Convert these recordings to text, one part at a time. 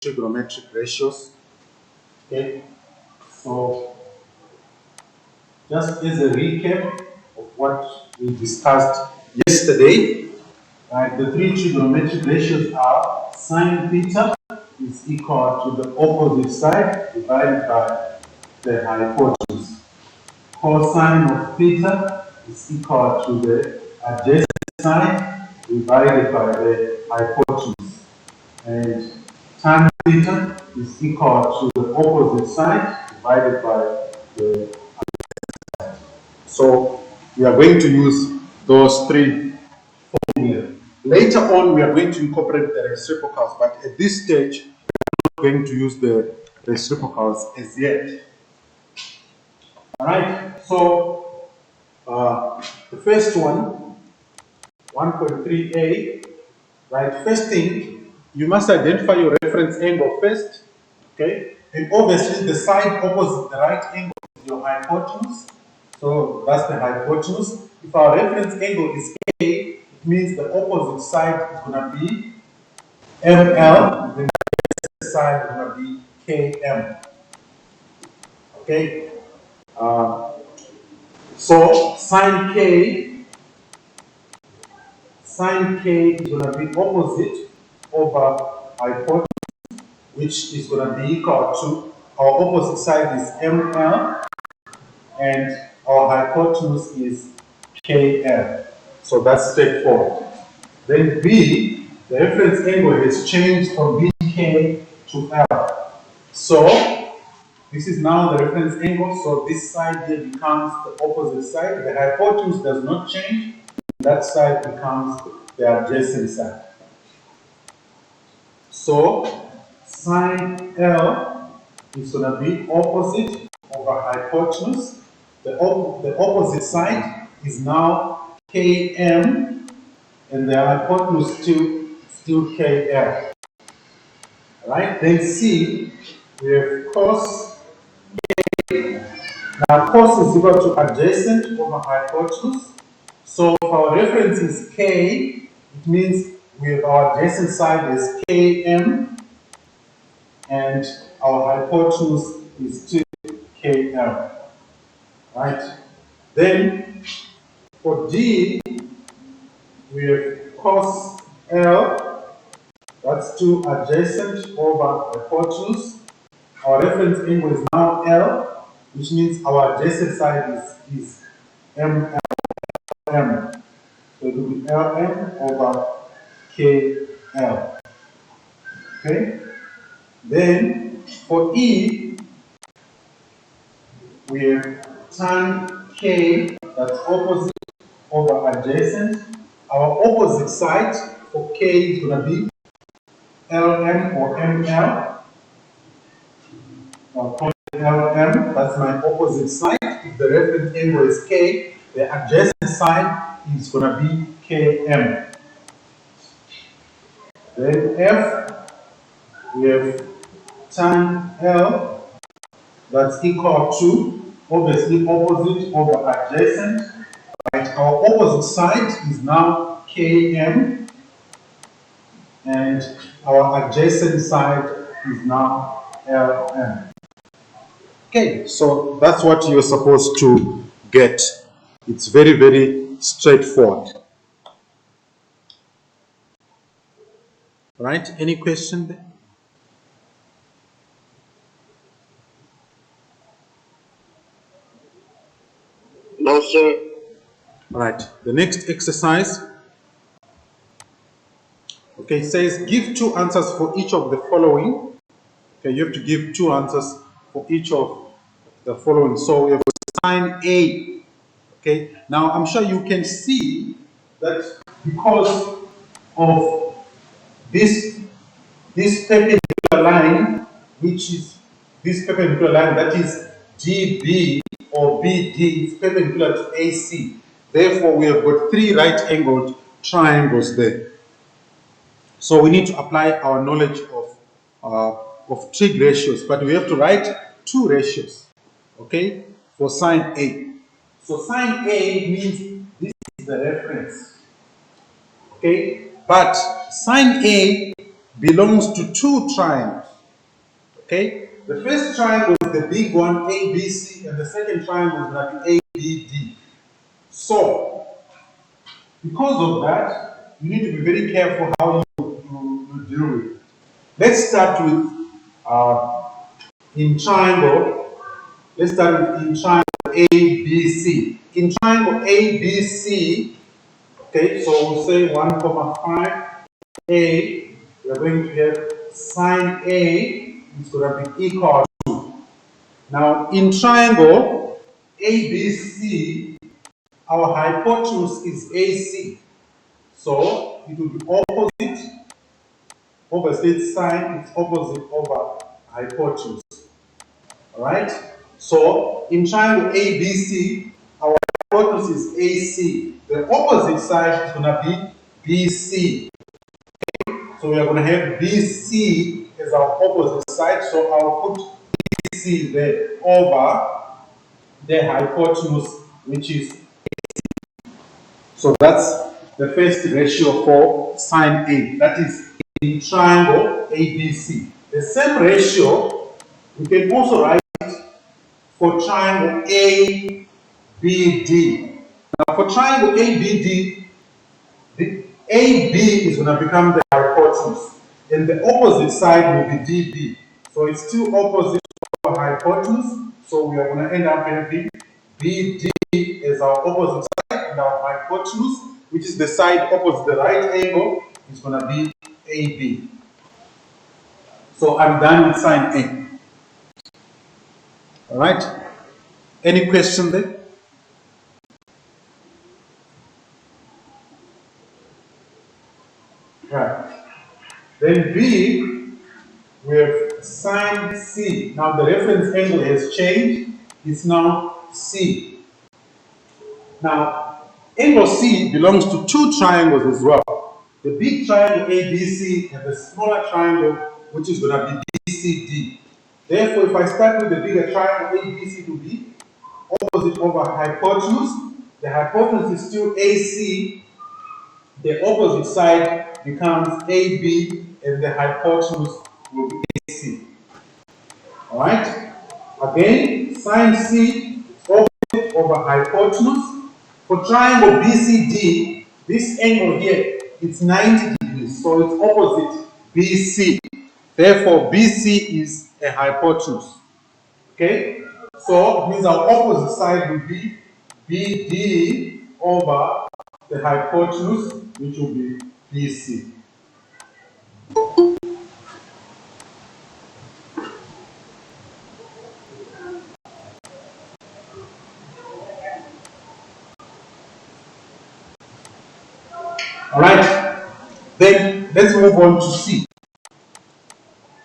trigonometric ratios. Okay, so just as a recap of what we discussed yesterday, right, the three trigonometric ratios are sine theta is equal to the opposite side divided by the hypotenuse. Cosine of theta is equal to the adjacent side divided by the hypotenuse. And tan theta is equal to the opposite side divided by the. So we are going to use those three formulas. Later on, we are going to incorporate the reciprocals, but at this stage, we're not going to use the reciprocals as yet. All right, so the first one, 1.3a, right? First thing, you must identify your reference angle first, okay? And obviously, the side opposite the right angle is your hypotenuse. So that's the hypotenuse. If our reference angle is K, it means the opposite side is going to be ML, then the side is going to be KM. Okay? So sine K is going to be opposite over hypotenuse, which is going to be equal to, our opposite side is ML, and our hypotenuse is KL. So that's straightforward. Then B, the reference angle has changed from BK to L. So this is now the reference angle. So this side here becomes the opposite side. The hypotenuse does not change. That side becomes the adjacent side. So sine L is going to be opposite over hypotenuse. The opposite side is now Km, and the hypotenuse still KL. Right? Then C, we have cos K. Now cos is equal to adjacent over hypotenuse. So if our reference is K, it means we have our adjacent side is Km, and our hypotenuse is still KL. Right? Then for D, we have cos L, that's 2 adjacent over hypotenuse. Our reference angle is now L, which means our adjacent side is MLM. So it will be LM over KL. Okay? Then for E, we have tan K, that's opposite over adjacent. Our opposite side for K is going to be LM or ML. I'll call it LM, that's my opposite side. If the reference angle is K, the adjacent side is going to be KM. Then F, we have tan L, that's equal to, obviously, opposite over adjacent. Right, our opposite side is now Km, and our adjacent side is now Lm. Okay, so that's what you're supposed to get. It's very, very straightforward. Right? Any question there? No, sir. Right. The next exercise. Okay, it says give 2 answers for each of the following. Okay, you have to give 2 answers for each of the following. So we have sine A. Okay, now I'm sure you can see that because of this perpendicular line, which is this perpendicular line, that is GB or BD, is perpendicular to AC. Therefore, we have got 3 right-angled triangles there. So we need to apply our knowledge of trig ratios, but we have to write 2 ratios, okay, for sine A. So sine A means this is the reference, okay, but sine A belongs to 2 triangles. Okay? The first triangle is the big one, ABC, and the second triangle is going to be ABD. So, because of that, you need to be very careful how you deal with it. Let's start with in triangle. Let's start with in triangle ABC. In triangle ABC, okay, so we'll say 1, 5, A, we are going to have sine A is going to be equal to. Now, in triangle ABC, our hypotenuse is AC. So, it will be opposite over sine, it's opposite over hypotenuse. Alright? So, in triangle ABC, our hypotenuse is AC. The opposite side is going to be BC. So, we are going to have BC as our opposite side. So, I'll put BC there over the hypotenuse, which is. So, that's the first ratio for sine A. That is in triangle ABC. The same ratio, we can also write for triangle ABD. Now, for triangle ABD, the AB is going to become the hypotenuse, and the opposite side will be DB. So it's still opposite of hypotenuse, so we are going to end up having BD as our opposite side, and our hypotenuse, which is the side opposite the right angle, is going to be AB. So I'm done with sine A. Alright? Any question there? Right. Then B, we have sine C. Now the reference angle has changed. It's now C. Now, angle C belongs to two triangles as well. The big triangle ABC and the smaller triangle, which is going to be BCD. Therefore, if I start with the bigger triangle ABC to be opposite over hypotenuse, the hypotenuse is still AC. The opposite side becomes AB, and the hypotenuse will be AC. Alright? Again, sine C is opposite over hypotenuse. For triangle BCD, this angle here, it's 90 degrees, so it's opposite BC. Therefore, BC is a hypotenuse. Okay? So, it means our opposite side will be BD over the hypotenuse, which will be BC. Alright? Then, let's move on to C.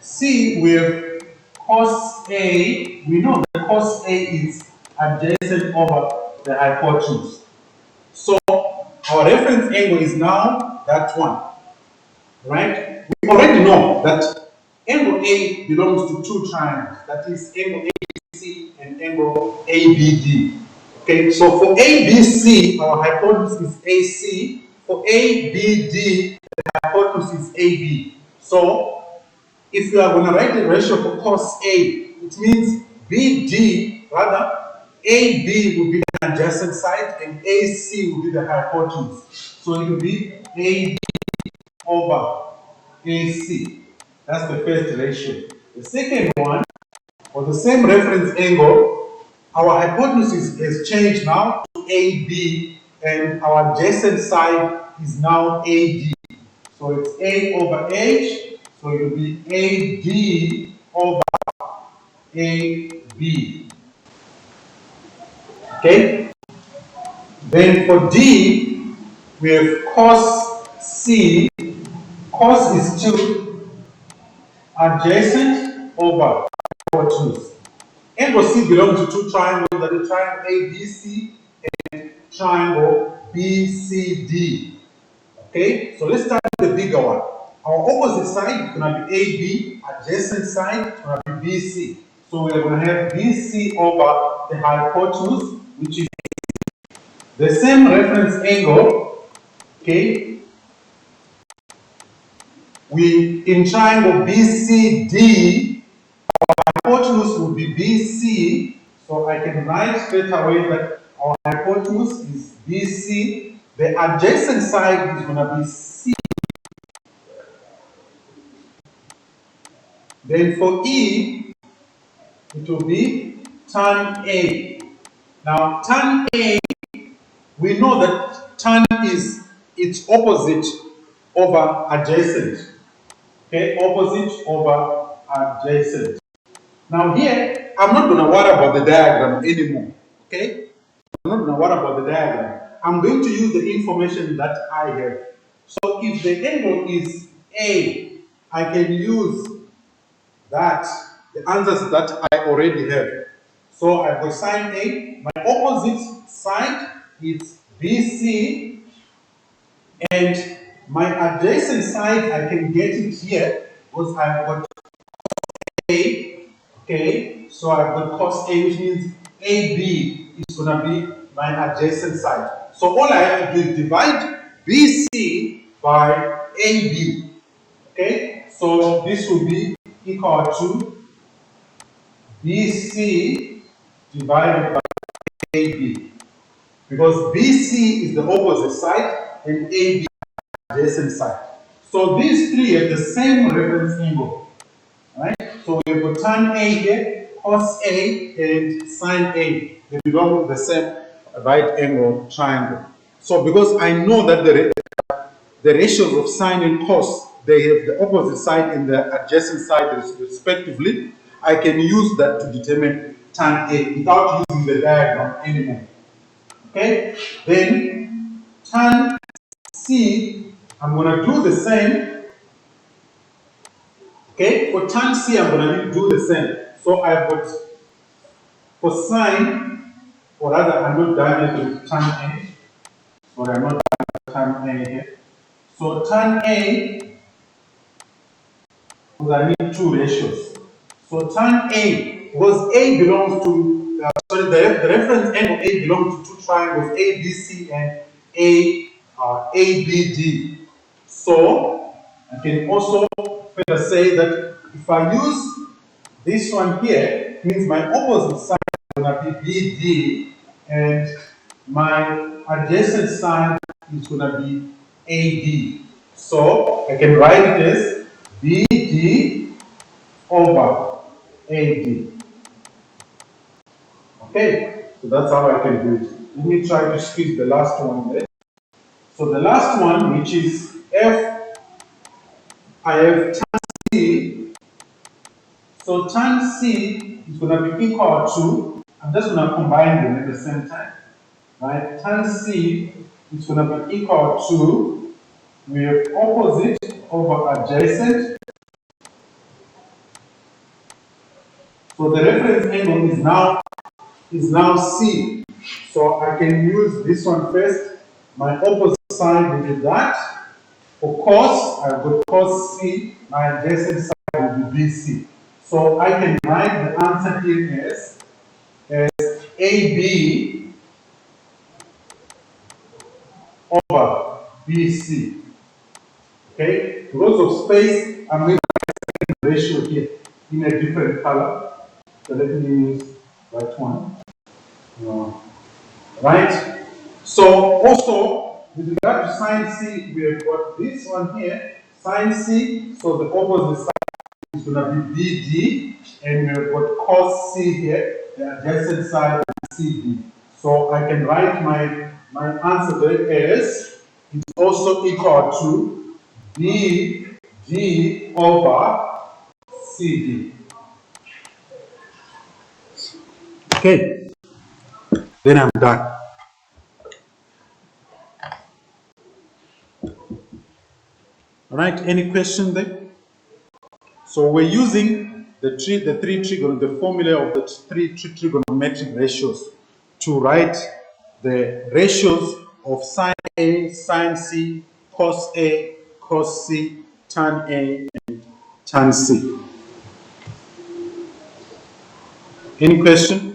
C with cos A, we know that cos A is adjacent over the hypotenuse. So our reference angle is now that one, right? We already know that angle A belongs to two triangles, that is angle ABC and angle ABD. Okay, so for ABC, our hypotenuse is AC. For ABD, the hypotenuse is AB. So if you are going to write the ratio for cos A, it means BD, rather, AB will be the adjacent side and AC will be the hypotenuse. So it will be AB over AC. That's the first ratio. The second one, for the same reference angle, our hypotenuse has changed now to AB and our adjacent side is now AD. So it's A over H, so it will be AD over AB. Okay? Then for D, we have cos C. Cos is still adjacent over hypotenuse. Angle C belongs to two triangles, that is triangle ABC and triangle BCD. Okay, so let's start with the bigger one. Our opposite side is going to be AB, adjacent side is going to be BC. So we are going to have BC over the hypotenuse, which is the same reference angle. Okay, we in triangle BCD, hypotenuse will be BC, so I can write straight away that our hypotenuse is BC. The adjacent side is going to be C. Then for E, it will be tan A. Now, tan A, we know that tan is its opposite over adjacent. Okay, opposite over adjacent. Now here, I'm not going to worry about the diagram anymore. Okay, I'm not going to worry about the diagram. I'm going to use the information that I have. So if the angle is A, I can use that, the answers that I already have. So I've got sine A, my opposite side is BC, and my adjacent side, I can get it here because I've got A, okay, so I've got cos A, which means AB is going to be my adjacent side. So all I have to do is divide BC by AB, okay, so this will be equal to BC divided by AB, because BC is the opposite side and AB is the adjacent side. So these three have the same reference angle. Right? So we've got tan A here, cos A, and sine A. They belong to the same right angle triangle. So because I know that the ratios of sine and cos, they have the opposite side and the adjacent side respectively, I can use that to determine tan A without using the diagram anymore. Okay? Then tan C, I'm going to do the same. Okay, for tan C, I'm going to do the same. So I've got, for sine, or rather, I'm not done it with tan A. Sorry, I'm not done with tan A here. So tan A, because I need two ratios. So tan A, because A belongs to, the reference angle A belongs to two triangles, ABC and ABD. So I can also further say that if I use this one here, means my opposite side is going to be BD, and my adjacent side is going to be AD. So I can write it as BD over AD. Okay, so that's how I can do it. Let me try to squeeze the last one there. So the last one, which is F, I have tan C. So tan C is going to be equal to, I'm just going to combine them at the same time. Right? Tan C is going to be equal to, we have opposite over adjacent. So the reference angle is now C. So I can use this one first. My opposite side will be that. For cos, I've got cos C. My adjacent side will be BC. So I can write the answer here as AB over BC. Okay? Because of space, I'm going to write the ratio here in a different color. So let me use that one. Right? So also, with regard to sine C, we have got this one here, sine C, so the opposite side is going to be BD, and we have got cos C here, the adjacent side is CD. So I can write my answer there as, it's also equal to BD over CD. Okay, then I'm done. All right, any question there? So we're using the formula of the three trigonometric ratios to write the ratios of sine A, sine C, cos A, cos C, tan A, and tan C. Any question?